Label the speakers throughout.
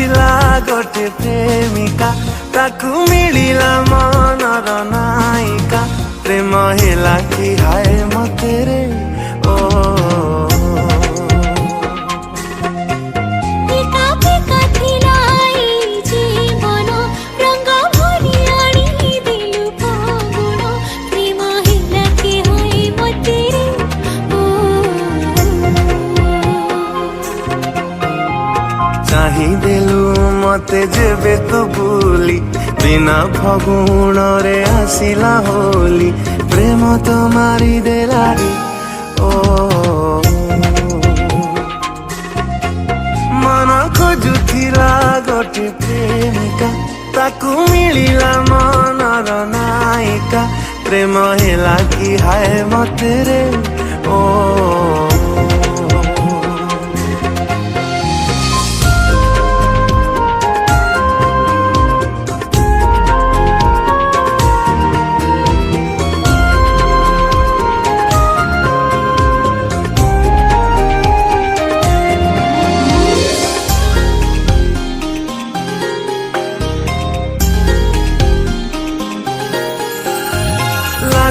Speaker 1: खोजुथिला गोटे प्रेमिका ताकू मिलिला मनर नायिका प्रेम हेला कि हाय मते रे ओ देलु मते जेबे तू बुली बिना फगुण रे आसिला होली प्रेम तो मारी देला ओ मन खोजुथिला गोटे प्रेमिका ताकू मिलिला मनर नायिका प्रेम हेला कि हाय मते रे ओ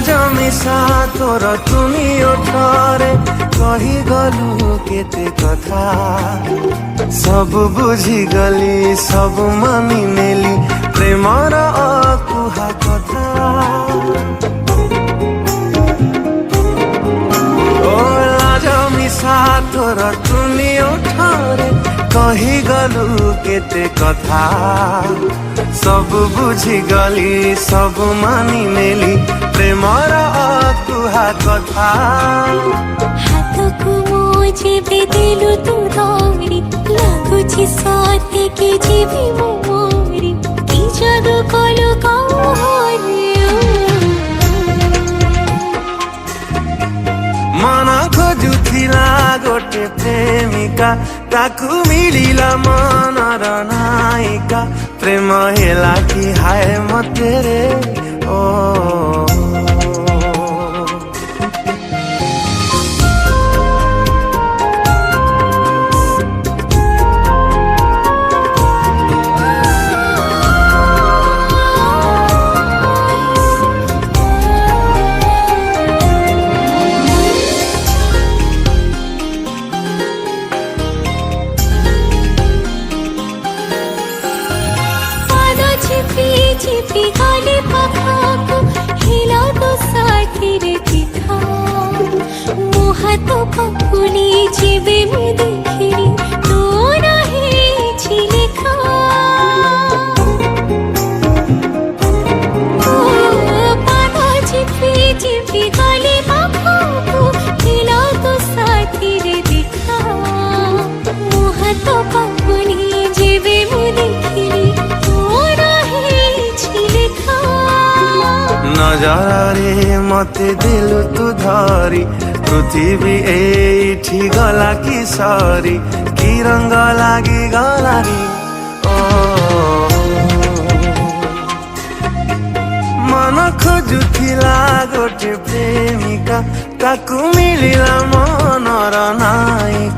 Speaker 1: जमिसा तोर तुमी ओठरे कही गलु केते कथा सब बुझी गली सब मानी नेली प्रेमर अकुहा कथा ओ जमिसा तोर तुमी ओठरे कही गलु केते कथा सब बुझी गली सब मानी नेली प्रेमर अकुहा कथा
Speaker 2: हाथकु मोजे बेदेलु तू धरी लागुछि सते कि जीवी मो मोरी कि जादू कलु
Speaker 1: मन खोजुथिला गोटे प्रेमिका ताकू मिलिला मनर नायिका प्रेम हेला कि हाय मते रे ओ
Speaker 2: चिपी गले पाखाको हिला तो साथी रे पिठा मुहा तो पकुली जीवे मु देखिरी तो रहे छिलेखा पानो चिपी गले पाखाको हिला तो साथी रे पिठा मुहा तो पकुली जीवे मु देखिरी
Speaker 1: नजरे मते देलु तू धरी पृथ्वी एठी गला कि सरी कि रंग लागी गलारी ओ मन खोजुथिला गोटे प्रेमिका ताकू मिलिला मनर नायिका